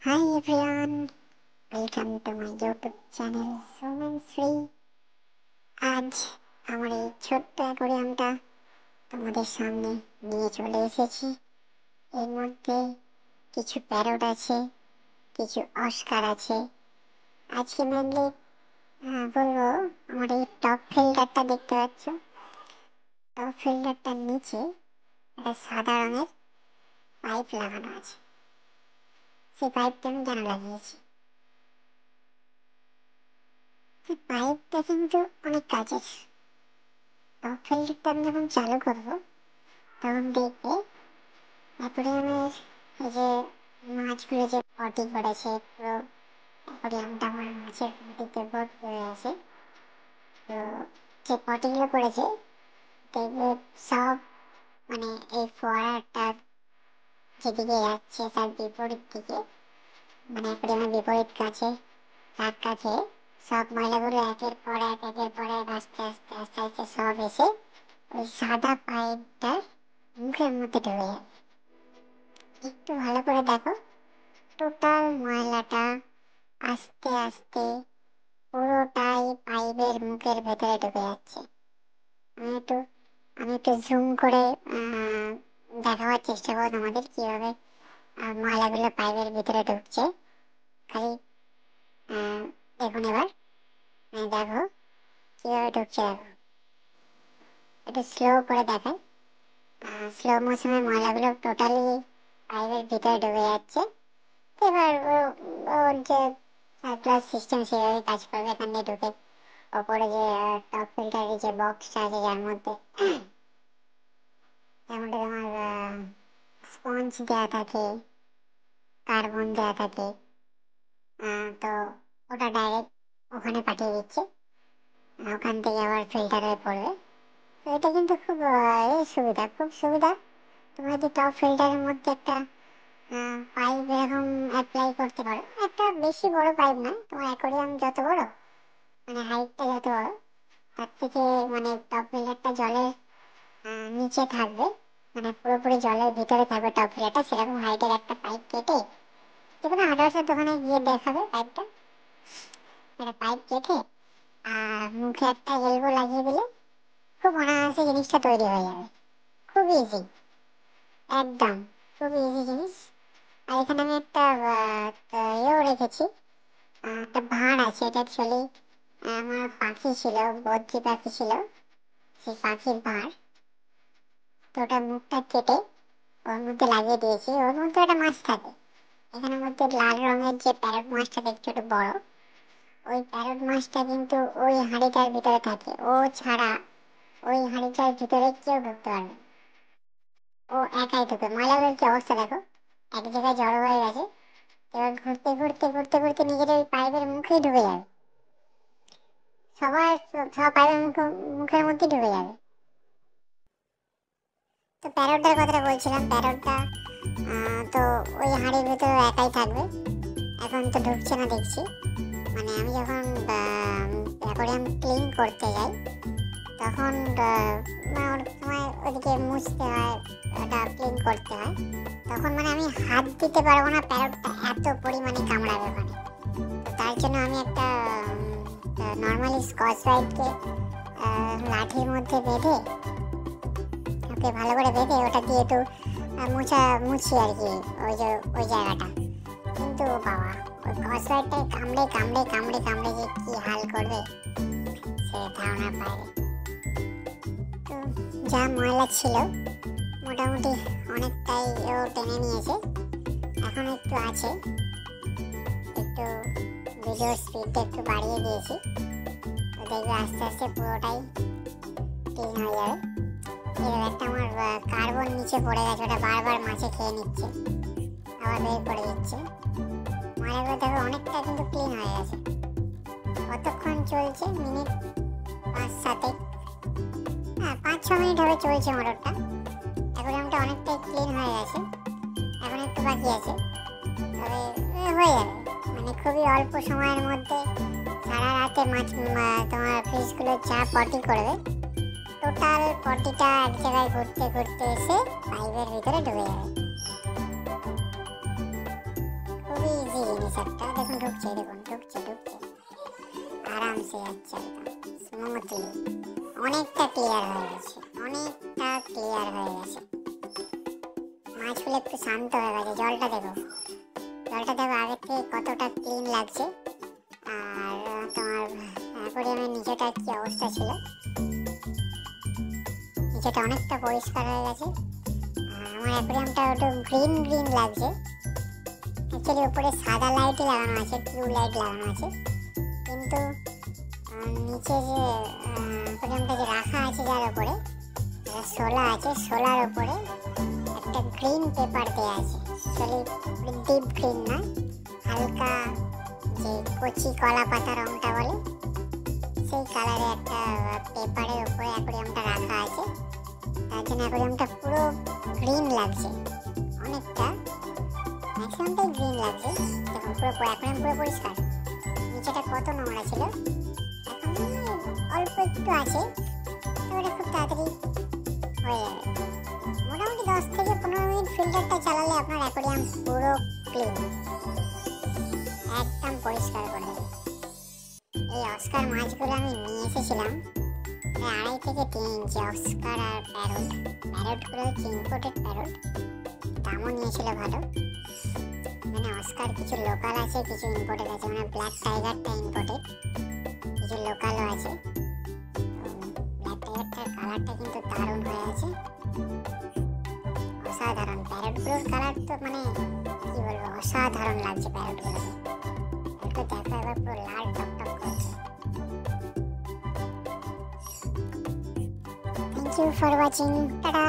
Hi everyone, welcome to my YouTube channel Human Free. আজ আমার এই ছোট্ট অ্যাকোয়ারিয়ামটা তোমাদের সামনে নিয়ে চলে এসেছি। এর মধ্যে কিছু প্যারট আছে, কিছু অস্কার আছে। আজকে মেনলি বলবো আমার এই টপ ফিল্টারটা দেখতে পাচ্ছ। টপ ফিল্টারটার নিচে একটা সাদা রঙের পাইপ লাগানো আছে। সেই পাইপটা আমি কেন লাগিয়েছি? পাইপটা কিন্তু অনেক কাজের। টপ ফিল্টারটা আমি যখন চালু করবো তখন দেখবে অ্যাকোয়ারিয়ামের এই যে মাছগুলো যে পটি করেছে, পুরো অ্যাকোয়ারিয়ামটা আমার মাছের পটিতে ভর্তি হয়ে আছে। তো যে পটিগুলো করেছে দেখবে সব মানে এই ফোয়ারাটা যেদিকে যাচ্ছে তার বিপরীত দিকে, মানে অ্যাকোয়ারিয়ামের বিপরীত কাছে, তার কাছে সব ময়লাগুলো একের পর এক আস্তে আস্তে আস্তে আস্তে সব এসে ওই সাদা পাইপটার মুখের মধ্যে ঢুকে যাবে। একটু ভালো করে দেখো, টোটাল ময়লাটা আস্তে আস্তে পুরোটাই পাইপের মুখের ভেতরে ঢুকে যাচ্ছে। আমি একটু জুম করে দেখাবার চেষ্টা করবো তোমাদের কীভাবে ময়লাগুলো পাইপের ভিতরে ঢুকছে। খালি দেখুন এবার, দেখো কীভাবে ঢুকছে। দেখো একটু স্লো করে দেখায়, স্লো মোশনে ময়লাগুলো টোটালি পাইপের ভিতরে ঢুকে যাচ্ছে। এবার ওর যে সার্কুলার সিস্টেম সেভাবে কাজ করবে। এখান দিয়ে ঢুকে ওপরে যে টপ ফিল্টারের যে বক্সটা আছে যার মধ্যে তোমার স্পঞ্জ দেওয়া থাকে, কার্বন দেওয়া থাকে, তো ওটা ডাইরেক্ট ওখানে পাঠিয়ে দিচ্ছে, ওখান থেকে আবার ফিল্টার হয়ে পড়বে। তো এটা কিন্তু খুব খুব সুবিধা। তুমি যদি টপ ফিল্টারের মধ্যে একটা পাইপ এরকম অ্যাপ্লাই করতে পারো, একটা বেশি বড় পাইপ না, তোমার অ্যাকোয়ারিয়াম যত বড়, মানে হাইটটা যত বড়, তার থেকে মানে টপ ফিল্টারটা জলের নিচে থাকবে, মানে পুরোপুরি জলের ভিতরে থাকবে টপ ফিল্টারটা, সেরকম হাইটের একটা পাইপ কেটে যেখানে হার্ডওয়্যার দোকানে গিয়ে দেখাবে পাইপটা, একটা পাইপ কেটে আর মুখে একটা এলবো লাগিয়ে দিলে খুব অনায়াসে জিনিসটা তৈরি হয়ে যাবে। খুব ইজি, একদম খুব ইজি জিনিস। আর এখানে আমি একটা ইয়েও রেখেছি, একটা ভাঁড় আছে। এটা অ্যাকচুয়ালি আমার পাখি ছিল, বদ্রি পাখি ছিল, সেই পাখির ভাঁড়। তো ওটা মুখটা কেটে ওর মধ্যে লাগিয়ে দিয়েছি। ওর মধ্যে একটা মাছ থাকে, এখানের মধ্যে লাল রঙের যে প্যারট মাছটা দেখছো একটু বড়, ওই প্যারট মাছটা কিন্তু ওই হাঁড়িটার ভিতরে থাকে। ও ছাড়া ওই হাঁড়িটার ভিতরে কেউ ঢুকতে পারবে, ও একাই ঢুকে। ময়লাগুলোর কি অবস্থা দেখো, এক জায়গায় জড়ো হয়ে গেছে। এবার ঘুরতে ঘুরতে ঘুরতে ঘুরতে নিজের ওই পাইপের মুখেই ঢুকে যাবে, সবার সব পাইপের মুখের মধ্যে ঢুকে যাবে। তো প্যারটটার কথাটা বলছিলাম, প্যারটটা তো ওই হাঁড়ির ভিতরে একাই থাকবে। এখন তো ঢুকছে না দেখছি, মানে আমি যখন অ্যাকোয়ারিয়াম ক্লিন করতে যাই তখন অনেক সময় ওদিকে মুছতে হয়, ওটা ক্লিন করতে হয়, তখন মানে আমি হাত দিতে পারবো না, প্যারটটা এত পরিমাণে কামড়াবে ওখানে। তো তার জন্য আমি একটা নর্মালি স্কচ ব্রাইটকে লাঠির মধ্যে বেঁধে, ওকে ভালো করে বেঁধে ওটা দিয়ে একটু মুছি আর কি ওই জায়গাটা। কিন্তু বাবা, ওই স্কচ ব্রাইটটাই কামড়ে কামড়ে কামড়ে কামড়ে যে কি হাল করবে সে ধারণার বাইরে। তো যা ময়লা ছিল মোটামুটি অনেকটাই ও টেনে নিয়েছে, এখন একটু আছে, একটু ভিডিওর স্পিডটা একটু বাড়িয়ে দিয়েছি। তো দেখবে আস্তে আস্তে পুরোটাই ক্লিন হয়ে যাবে। এর একটা আমার কার্বন নিচে পড়ে গেছে, ওটা বারবার মাছে খেয়ে নিচ্ছে, আবার বের করে দিচ্ছে। ময়লাগুলো দেখো অনেকটা কিন্তু ক্লিন হয়ে গেছে। কতক্ষণ চলছে? মিনিট 5-7, হ্যাঁ 5-6 মিনিট হবে চলছে মোটরটা। অ্যাকোয়ারিয়ামটা অনেকটাই ক্লিন হয়ে গেছে, এখন একটু বাকি আছে, তবে হয়ে যাবে। মানে খুবই অল্প সময়ের মধ্যে সারা রাতে মাছ তোমার ফিশগুলো যা পটি করবে, টোটাল পটিটা এক জায়গায় ঘুরতে ঘুরতে এসে পাইপের ভিতরে ঢুকে যাবে। খুবই ইজি বেশ একটা, দেখুন ঢুকছে, দেখুন ঢুকছে ঢুকছে আরামসে যাচ্ছে একদম স্মুথলি। অনেকটা ক্লিয়ার হয়ে গেছে, অনেকটা ক্লিয়ার হয়ে গেছে। মাছগুলো একটু শান্ত হয়ে গেছে। জলটা দেখো, জলটা দেখো আগের থেকে কতটা ক্লিন লাগছে। আর তোমার অ্যাকোয়ারিয়ামের নিচেটা কি অবস্থা ছিল, নিচেটা অনেকটা পরিষ্কার হয়ে গেছে। আমার অ্যাকোয়ারিয়ামটা একটু গ্রিন গ্রিন লাগছে। অ্যাকচুয়ালি উপরে সাদা লাইটই লাগানো আছে, ব্লু লাইট লাগানো আছে, কিন্তু নিচে যে অ্যাকোয়ারিয়ামটা যে রাখা আছে যার উপরে শোলা আছে, শোলার উপরে একটা গ্রিন পেপার দেওয়া আছে। অ্যাকচুয়ালি ডিপ গ্রিন না, হালকা যে কচি কলা পাতা রঙটা বলে সেই কালারে একটা পেপারের উপরে অ্যাকোয়ারিয়ামটা রাখা আছে। তার জন্য অ্যাকোয়ারিয়ামটা পুরো গ্রিন লাগছে, অনেকটা ম্যাক্সিমামটাই গ্রিন লাগছে। দেখুন পুরো অ্যাকোয়ারিয়াম পুরো পরিষ্কার। নিচেটা কত নোংরা ছিল, এখন অল্প একটু আছে, তো ওটা খুব তাড়াতাড়ি হয়ে যাবে। মোটামুটি 10 থেকে 15 মিনিট ফিল্টারটা চালালে আপনার অ্যাকোয়ারিয়াম পুরো ক্লিন, একদম পরিষ্কার করে দেবে। এই অস্কার মাছগুলো আমি নিয়ে এসেছিলাম 2.5 থেকে 3 ইঞ্চি। অস্কার আর প্যারট, প্যারটগুলো হচ্ছে ইম্পোর্টেড প্যারট, দামও নিয়েছিল ভালো। মানে অস্কার কিছু লোকাল আছে, কিছু ইম্পোর্টেড আছে, মানে ব্ল্যাক টাইগারটা ইম্পোর্টেড, কিছু লোকালও আছে। ব্ল্যাক টাইগারটার কালারটা কিন্তু দারুণ হয়ে আছে, অসাধারণ। প্যারটগুলোর কালার তো মানে কি বলবো, অসাধারণ লাগছে প্যারটগুলোকে। একটু দেখো এবার পুরো লাল টকটক করছে। Thank you for watching, tata.